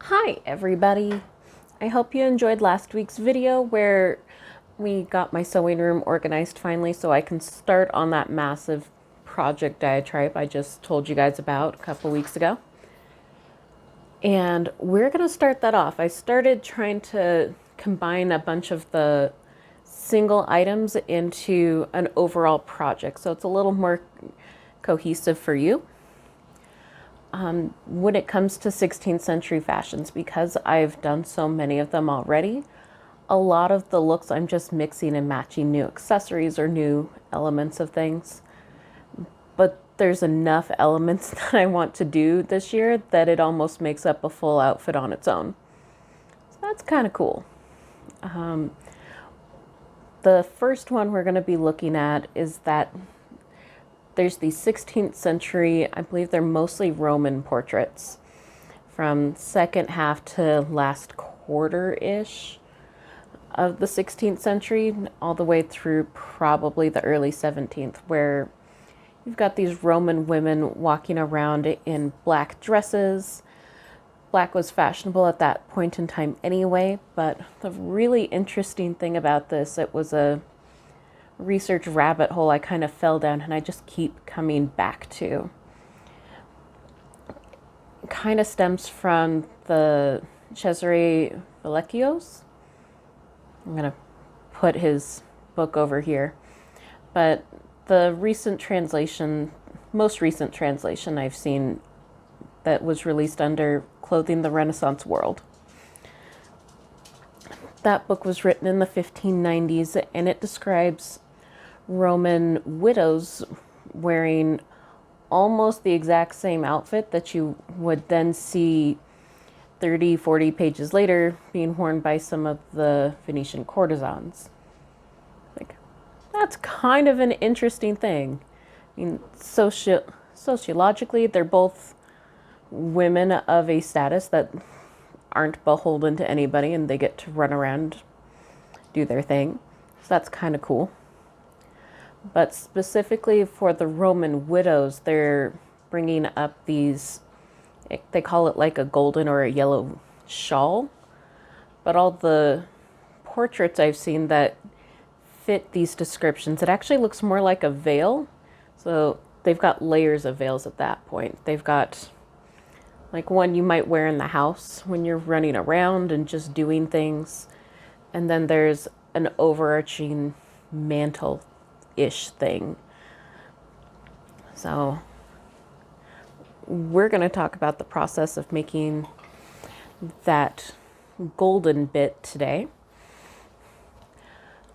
Hi everybody! I hope you enjoyed last week's video where we got my sewing room organized finally so I can start on that massive project diatribe I just told you guys about a couple weeks ago. And we're going to start that off. I started trying to combine a bunch of the single items into an overall project so it's a little more cohesive for you. When it comes to 16th century fashions, because I've done so many of them already, a lot of the looks I'm just mixing and matching new accessories or new elements of things. But there's enough elements that I want to do this year that it almost makes up a full outfit on its own. So that's kind of cool. The first one we're going to be looking at is that there's the 16th century, I believe they're mostly Roman portraits from second half to last quarter-ish of the 16th century, all the way through probably the early 17th, where you've got these Roman women walking around in black dresses. Black was fashionable at that point in time anyway, but the really interesting thing about this, it was a research rabbit hole I kind of fell down and I just keep coming back to. It kind of stems from the Cesare Vecchios. I'm going to put his book over here. But the most recent translation I've seen that was released under Clothing the Renaissance World. That book was written in the 1590s and it describes Roman widows wearing almost the exact same outfit that you would then see 30, 40 pages later being worn by some of the Venetian courtesans. Like, that's kind of an interesting thing. I mean, sociologically, they're both women of a status that aren't beholden to anybody and they get to run around, do their thing. So that's kind of cool. But specifically for the Roman widows, they're bringing up these, they call it like a golden or a yellow shawl. But all the portraits I've seen that fit these descriptions, it actually looks more like a veil. So they've got layers of veils at that point. They've got like one you might wear in the house when you're running around and just doing things. And then there's an overarching mantle-ish thing. So we're going to talk about the process of making that golden bit today.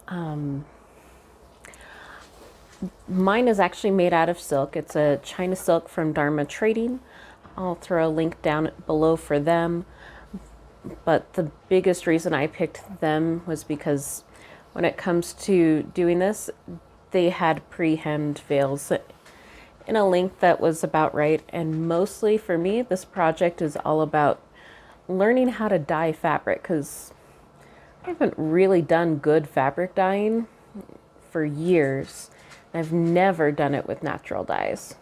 Mine is actually made out of silk. It's a China silk from Dharma Trading. I'll throw a link down below for them. But the biggest reason I picked them was because when it comes to doing this, they had pre-hemmed veils in a length that was about right. And mostly for me, this project is all about learning how to dye fabric because I haven't really done good fabric dyeing for years. I've never done it with natural dyes.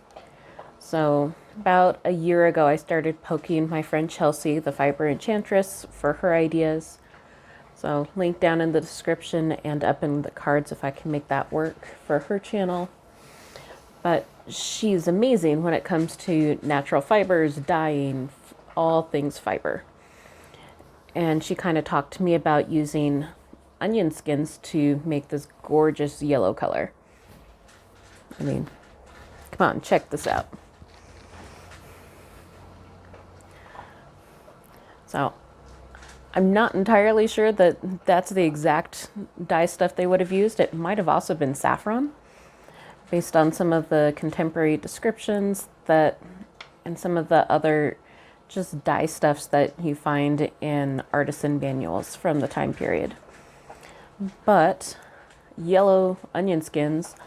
So about a year ago, I started poking my friend Chelsea, the fiber enchantress, for her ideas. So link down in the description and up in the cards if I can make that work for her channel. But she's amazing when it comes to natural fibers, dyeing, all things fiber. And she kind of talked to me about using onion skins to make this gorgeous yellow color. I mean, come on, check this out. So I'm not entirely sure that that's the exact dye stuff they would have used. It might have also been saffron, based on some of the contemporary descriptions that, and some of the other just dye stuffs that you find in artisan manuals from the time period. But yellow onion skins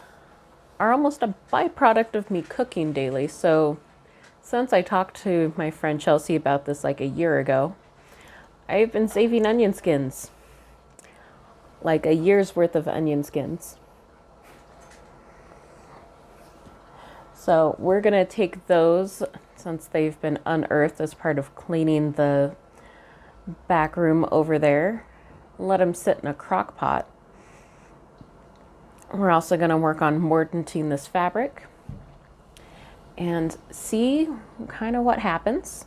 are almost a byproduct of me cooking daily. So since I talked to my friend Chelsea about this like a year ago, I've been saving onion skins. Like a year's worth of onion skins. So we're going to take those, since they've been unearthed as part of cleaning the back room over there. Let them sit in a crock pot. We're also going to work on mordanting this fabric and see kind of what happens.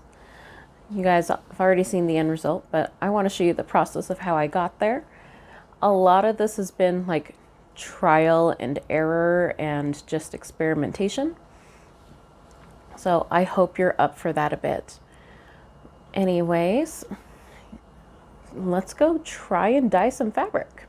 You guys have already seen the end result, but I want to show you the process of how I got there. A lot of this has been like trial and error and just experimentation. So I hope you're up for that a bit. Anyways, let's go try and dye some fabric.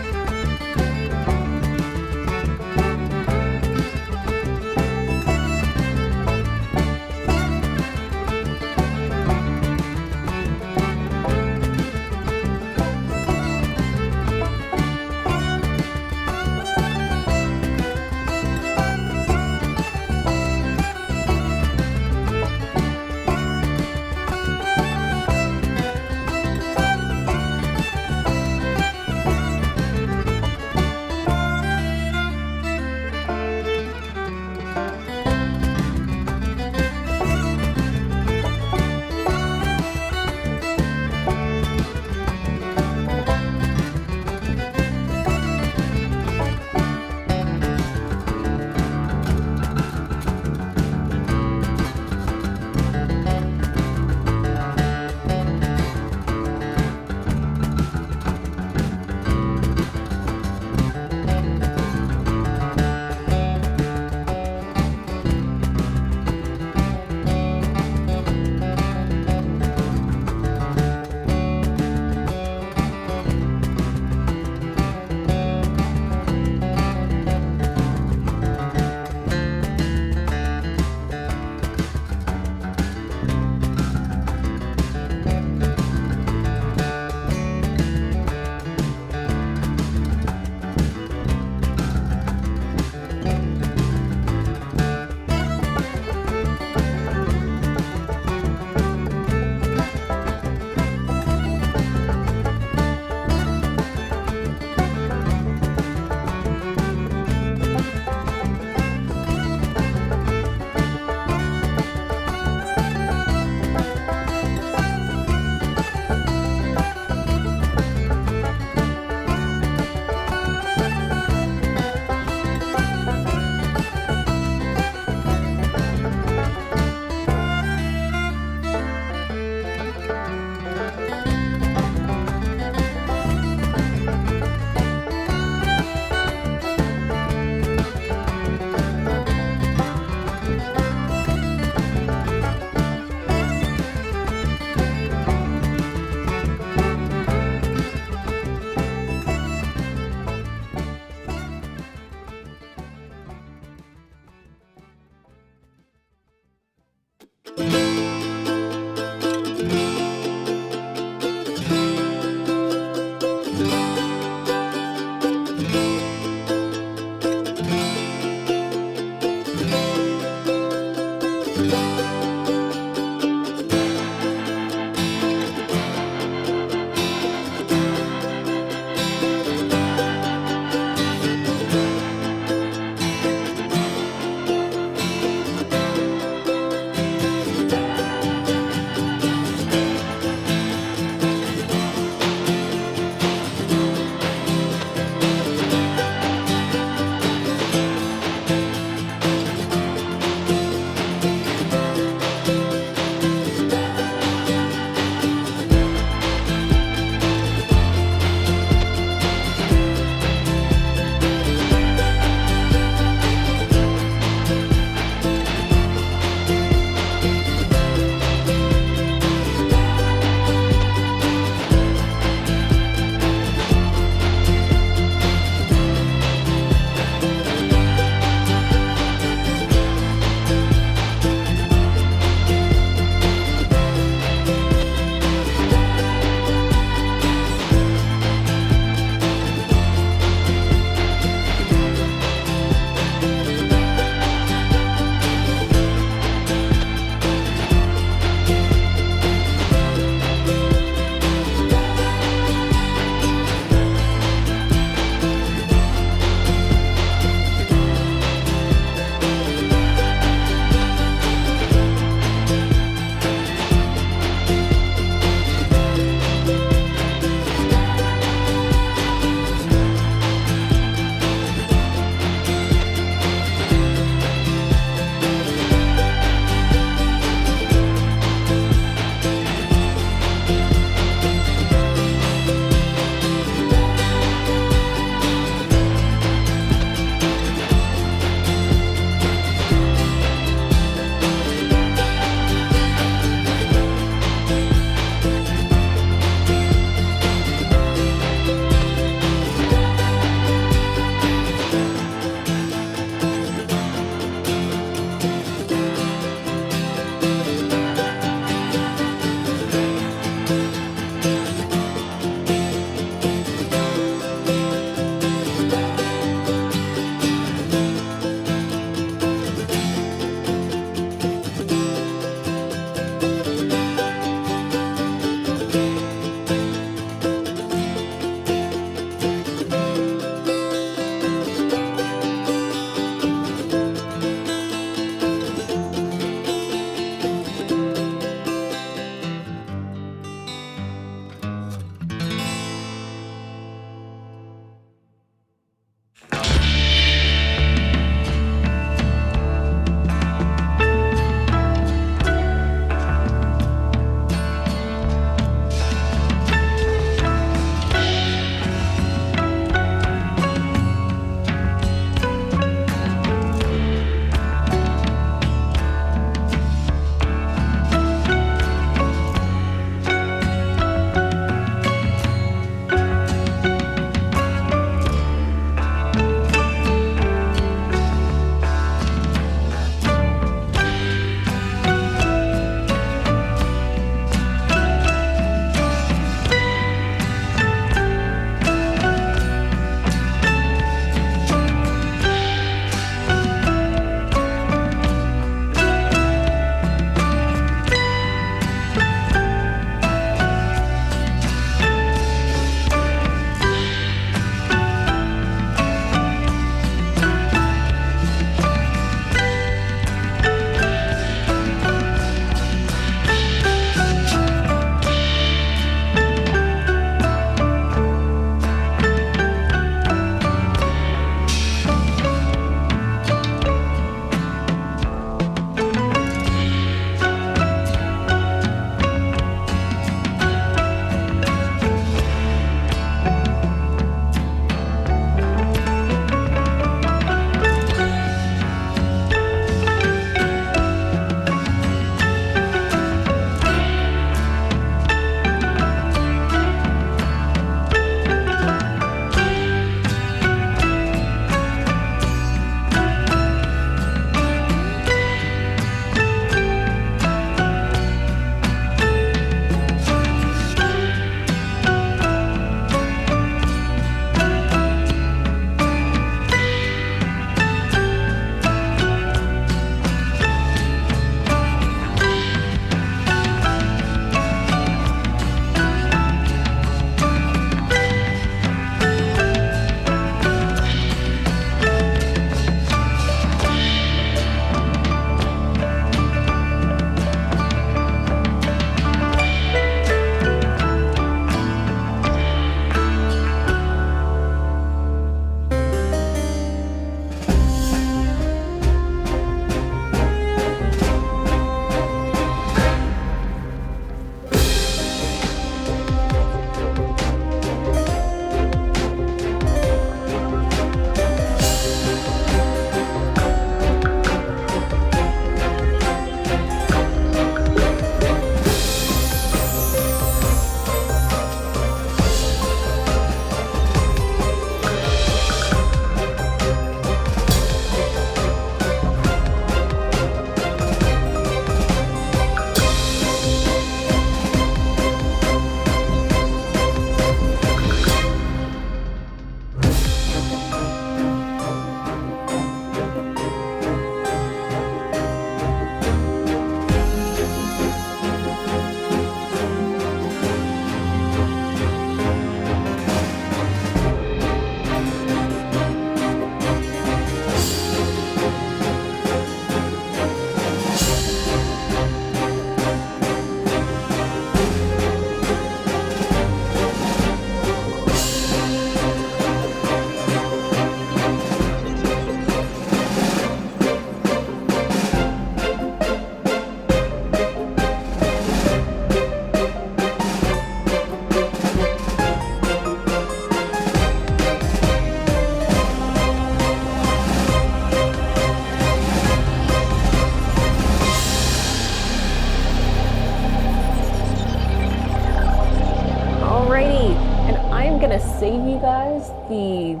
I'm gonna save you guys the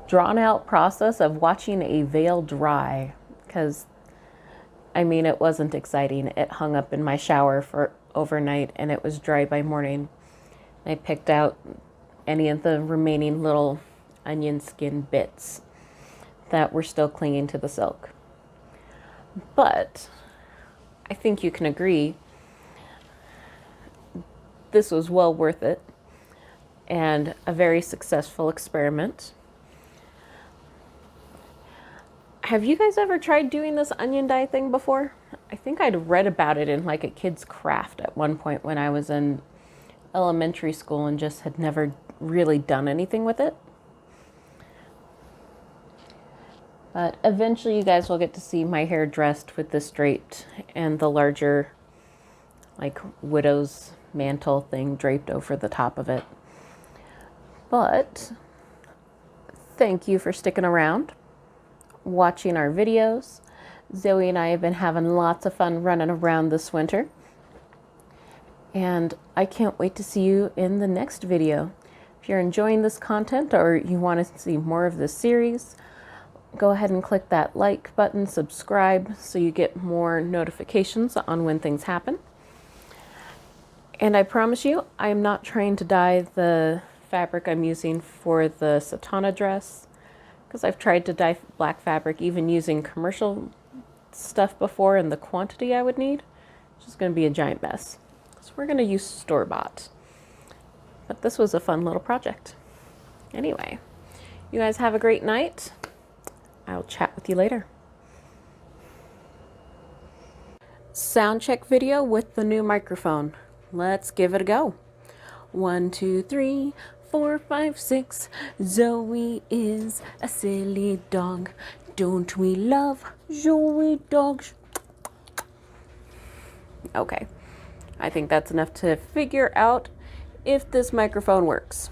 drawn out process of watching a veil dry, because I mean, it wasn't exciting. It hung up in my shower for overnight and it was dry by morning. I picked out any of the remaining little onion skin bits that were still clinging to the silk. But I think you can agree this was well worth it and a very successful experiment. Have you guys ever tried doing this onion dye thing before? I think I'd read about it in like a kid's craft at one point when I was in elementary school and just had never really done anything with it. But eventually you guys will get to see my hair dressed with this draped and the larger like widow's mantle thing draped over the top of it. But thank you for sticking around, watching our videos. Zoe and I have been having lots of fun running around this winter. And I can't wait to see you in the next video. If you're enjoying this content or you want to see more of this series, go ahead and click that like button, subscribe, so you get more notifications on when things happen. And I promise you, I am not trying to dye the fabric I'm using for the Satana dress, because I've tried to dye black fabric even using commercial stuff before, and the quantity I would need, it's just going to be a giant mess. So we're going to use store-bought. But this was a fun little project. Anyway, you guys have a great night. I'll chat with you later. Sound check video with the new microphone. Let's give it a go. 1, 2, 3, 4, 5, 6. Zoe is a silly dog. Don't we love Zoe dogs? Okay, I think that's enough to figure out if this microphone works.